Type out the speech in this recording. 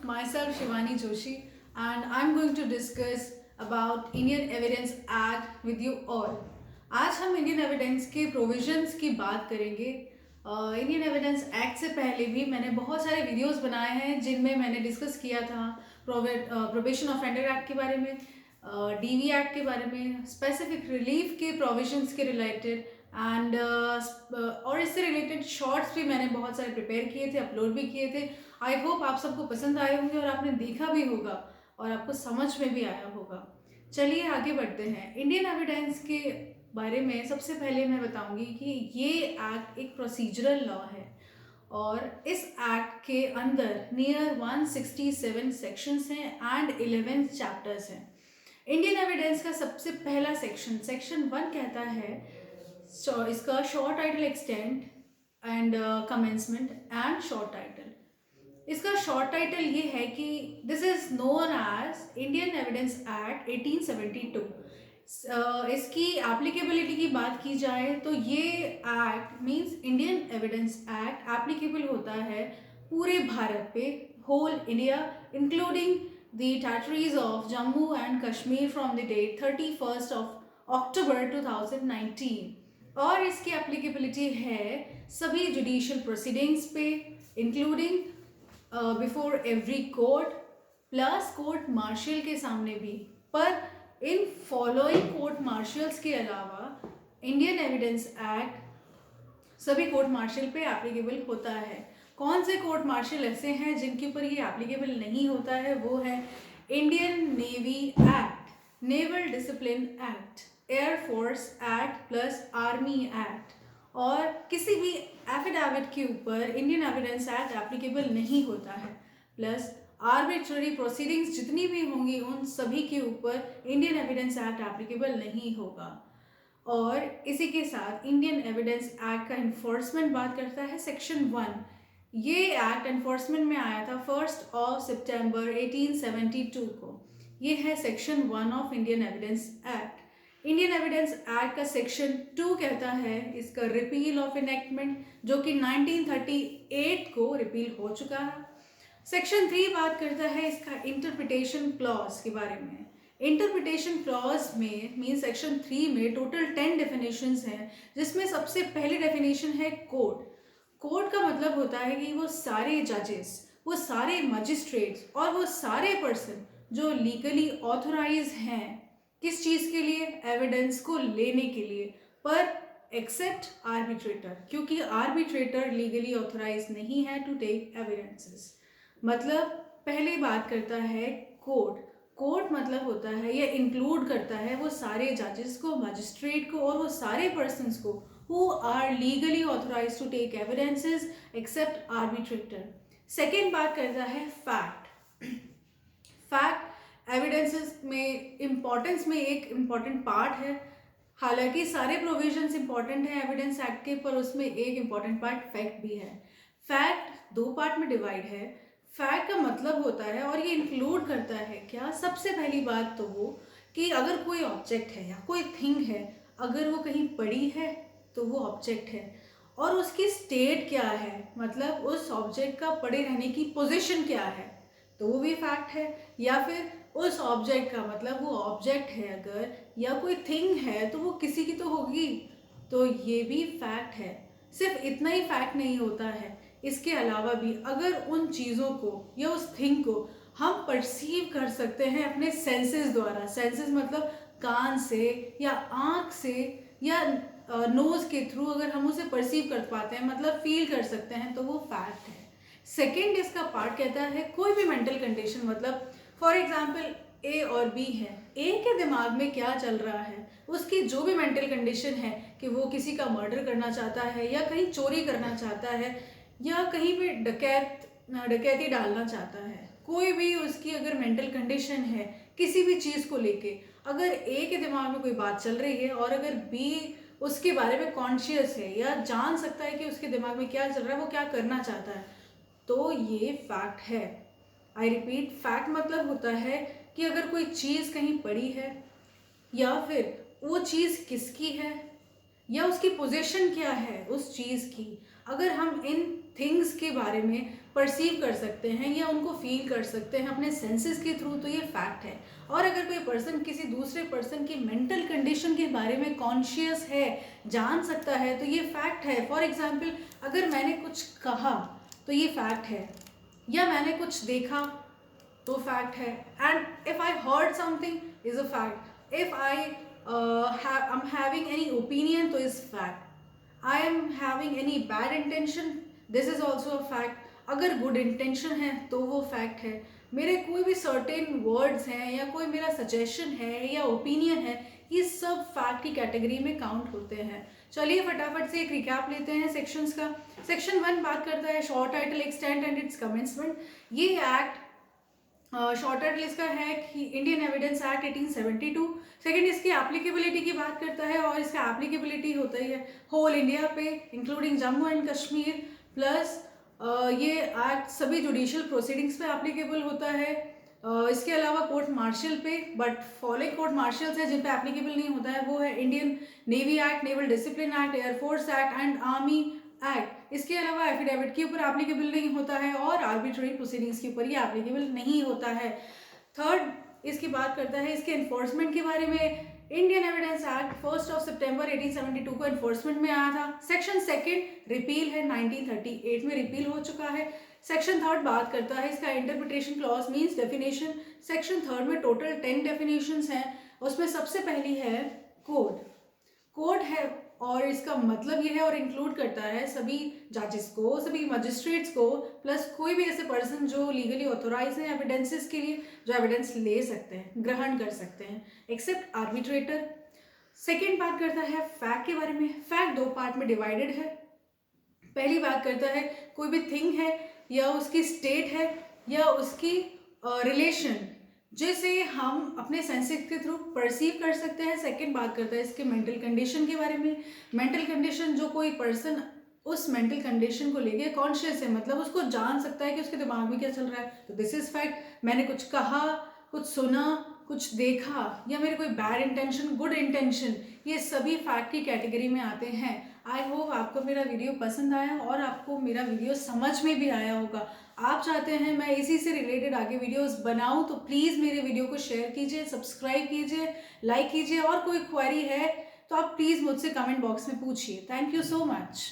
myself Shivani Joshi, and I'm going to discuss about Indian Evidence Act with you all. आज हम Indian evidence के provisions की बात करेंगे। इंडियन एविडेंस एक्ट से पहले भी मैंने बहुत सारे वीडियोस बनाए हैं जिनमें मैंने डिस्कस किया था प्रोबेशन ऑफेंडर एक्ट के बारे में, डीवी एक्ट के बारे में, स्पेसिफिक रिलीफ के प्रोविजंस के रिलेटेड एंड और इससे रिलेटेड शॉर्ट्स भी मैंने बहुत सारे प्रिपेयर किए थे, अपलोड भी किए थे। आई होप आप सबको पसंद आए होंगे और आपने देखा भी होगा और आपको समझ में भी आया होगा। चलिए आगे बढ़ते हैं। इंडियन एविडेंस के बारे में सबसे पहले मैं बताऊंगी कि ये एक्ट एक प्रोसीजरल लॉ है और इस एक्ट के अंदर नियर 167 सेक्शंस हैं एंड 11 चैप्टर्स हैं। इंडियन एविडेंस का सबसे पहला सेक्शन 1 कहता है, इसका short title extent and commencement and short title. इसका शॉर्ट टाइटल ये है कि this is known as Indian evidence act 1872। इसकी एप्लीकेबिलिटी की बात की जाए तो ये act means Indian evidence act applicable होता है पूरे भारत पे, whole India including the territories of Jammu and Kashmir from the date 31st of October 2019। और इसकी एप्लीकेबिलिटी है सभी जुडिशियल प्रोसीडिंग्स पे including before every court plus court martial के सामने भी। पर इन फॉलोइंग कोर्ट मार्शल्स के अलावा इंडियन एविडेंस एक्ट सभी कोर्ट मार्शल पे एप्लीकेबल होता है। कौन से कोर्ट मार्शल ऐसे हैं जिनके ऊपर ये एप्लीकेबल नहीं होता है? वो है Indian navy act, naval discipline act, air force act plus army act. और किसी भी एफिडेविट के ऊपर इंडियन एविडेंस एक्ट एप्लीकेबल नहीं होता है। प्लस आर्बिट्ररी प्रोसीडिंग्स जितनी भी होंगी उन सभी के ऊपर इंडियन एविडेंस एक्ट एप्लीकेबल नहीं होगा। और इसी के साथ इंडियन एविडेंस एक्ट का इन्फोर्समेंट बात करता है सेक्शन 1। ये एक्ट इन्फोर्समेंट में आया था 1 सितंबर 1872 को। ये है section 1 of Indian evidence act. Indian evidence act का सेक्शन 2 कहता है इसका रिपील ऑफ इनेक्टमेंट, जो कि 1938 को रिपील हो चुका है। सेक्शन 3 बात करता है इसका इंटरप्रिटेशन क्लॉज के बारे में। इंटरप्रिटेशन क्लॉज में मीन सेक्शन 3 में टोटल 10 डेफिनेशंस हैं, जिसमें सबसे पहली डेफिनेशन है कोर्ट। कोर्ट का मतलब होता है कि वो सारे जजेस, वो सारे मजिस्ट्रेट्स और वो सारे पर्सन जो लीगली ऑथोराइज हैं किस चीज़ के लिए? एविडेंस को लेने के लिए, पर एक्सेप्ट आर्बिट्रेटर, क्योंकि आर्बिट्रेटर लीगली ऑथोराइज नहीं है टू टेक एविडेंसेस। मतलब पहली बात करता है कोर्ट। कोर्ट मतलब होता है ये इंक्लूड करता है वो सारे जजेस को, मजिस्ट्रेट को और वो सारे पर्सन्स को who are legally authorise to take evidences except arbitrator. Second बात करता है फैक्ट। फैक्ट एविडेंसेस में इम्पॉर्टेंस में एक इम्पॉर्टेंट पार्ट है। हालांकि सारे प्रोविजंस इम्पॉर्टेंट हैं एविडेंस एक्ट के, पर उसमें एक इम्पॉर्टेंट पार्ट फैक्ट भी है। फैक्ट 2 पार्ट में डिवाइड है। फैक्ट का मतलब होता है और ये इंक्लूड करता है क्या? सबसे पहली बात तो वो कि अगर कोई ऑब्जेक्ट है या कोई थिंग है, अगर वो कहीं पड़ी है तो वो ऑब्जेक्ट है, और उसकी स्टेट क्या है, मतलब उस ऑब्जेक्ट का पड़े रहने की पोजीशन क्या है, तो वो भी फैक्ट है। या फिर उस ऑब्जेक्ट का मतलब वो ऑब्जेक्ट है अगर, या कोई थिंग है तो वो किसी की तो होगी, तो ये भी फैक्ट है। सिर्फ इतना ही फैक्ट नहीं होता है, इसके अलावा भी अगर उन चीज़ों को या उस थिंग को हम परसीव कर सकते हैं अपने सेंसेस द्वारा, सेंसेस मतलब कान से या आँख से या नोज़ के थ्रू अगर हम उसे परसीव कर पाते हैं, मतलब फील कर सकते हैं, तो वो फैक्ट है। सेकेंड इसका पार्ट कहता है कोई भी मेंटल कंडीशन, मतलब फॉर एग्जाम्पल ए और बी है, ए के दिमाग में क्या चल रहा है, उसकी जो भी मेंटल कंडीशन है कि वो किसी का मर्डर करना चाहता है या कहीं चोरी करना चाहता है या कहीं पे डकैती डालना चाहता है, कोई भी उसकी अगर मेंटल कंडीशन है किसी भी चीज़ को लेके, अगर ए के दिमाग में कोई बात चल रही है और अगर बी उसके बारे में कॉन्शियस है या जान सकता है कि उसके दिमाग में क्या चल रहा है, वो क्या करना चाहता है, तो ये फैक्ट है। आई रिपीट, फैक्ट मतलब होता है कि अगर कोई चीज़ कहीं पड़ी है या फिर वो चीज़ किसकी है या उसकी पोजीशन क्या है उस चीज़ की, अगर हम इन थिंग्स के बारे में परसीव कर सकते हैं या उनको फील कर सकते हैं अपने सेंसेस के थ्रू, तो ये फैक्ट है। और अगर कोई पर्सन किसी दूसरे पर्सन की मेंटल कंडीशन के बारे में कॉन्शियस है, जान सकता है, तो ये फैक्ट है। फॉर एग्जाम्पल, अगर मैंने कुछ कहा तो ये फैक्ट है, या मैंने कुछ देखा तो फैक्ट है। And if I heard something is a fact, if I I'm having any opinion तो is fact, I am having any bad intention, this is also a fact। अगर गुड इंटेंशन है तो वो फैक्ट है। मेरे कोई भी सर्टेन वर्ड्स हैं या कोई मेरा सजेशन है या ओपिनियन है, ये सब फैक्ट की कैटेगरी में काउंट होते हैं। चलिए फटाफट से एक रिकैप लेते हैं सेक्शंस का। सेक्शन 1 बात करता है short title extent and it's commencement. ये एक्ट शॉर्ट टाइटल इसका है कि इंडियन एविडेंस एक्ट 1872। सेकेंड, इसकी एप्लीकेबिलिटी की बात करता है, और इसका एप्लीकेबिलिटी होता ही है होल इंडिया पे including Jammu and Kashmir, plus ये एक्ट सभी जुडिशियल प्रोसीडिंग्स पे एप्लीकेबल होता है। इसके अलावा कोर्ट मार्शल पे, बट फॉलोइंग कोर्ट मार्शल्स है जिन पे एप्लीकेबल नहीं होता है, वो है Indian navy act, naval discipline act, air force act and army act. इसके अलावा एफिडेविट के ऊपर एप्लीकेबल नहीं होता है, और आर्बिट्रेरी प्रोसीडिंग्स के ऊपर ये एप्लीकेबल नहीं होता है। थर्ड, इसकी बात करता है इसके एनफोर्समेंट के बारे में। इंडियन एविडेंस एक्ट 1 सितंबर 1872 को एनफोर्समेंट में आया था। सेक्शन 2 रिपील है, 1938 में रिपील हो चुका है। सेक्शन 3 बात करता है इसका interpretation clause means definition. Section 3 में टोटल 10 डेफिनेशंस हैं। उसमें सबसे पहली है कोड। कोड है और इसका मतलब ये है और इंक्लूड करता है सभी जजेस को, सभी मजिस्ट्रेट्स को, प्लस कोई भी ऐसे पर्सन जो लीगली ऑथोराइज है एविडेंसेस के लिए, जो एविडेंस ले सकते हैं, ग्रहण कर सकते हैं, एक्सेप्ट आर्बिट्रेटर। सेकेंड बात करता है फैक्ट के बारे में। फैक्ट 2 पार्ट में डिवाइडेड है। पहली बात करता है कोई भी थिंग है या उसकी स्टेट है या उसकी रिलेशन जिसे हम अपने सेंसेस के थ्रू परसीव कर सकते हैं। सेकंड बात करता है इसके मेंटल कंडीशन के बारे में। मेंटल कंडीशन, जो कोई पर्सन उस मेंटल कंडीशन को लेके कॉन्शियस है, मतलब उसको जान सकता है कि उसके दिमाग में क्या चल रहा है, तो दिस इज फैक्ट। मैंने कुछ कहा, कुछ सुना, कुछ देखा, या मेरे कोई बैड इंटेंशन, गुड इंटेंशन, ये सभी फैक्ट की कैटेगरी में आते हैं। आई होप आपको मेरा वीडियो पसंद आया और आपको मेरा वीडियो समझ में भी आया होगा। आप चाहते हैं मैं इसी से रिलेटेड आगे वीडियोस बनाऊं, तो प्लीज़ मेरे वीडियो को शेयर कीजिए, सब्सक्राइब कीजिए, लाइक कीजिए, और कोई क्वेरी है तो आप प्लीज़ मुझसे कमेंट बॉक्स में पूछिए। Thank you so much.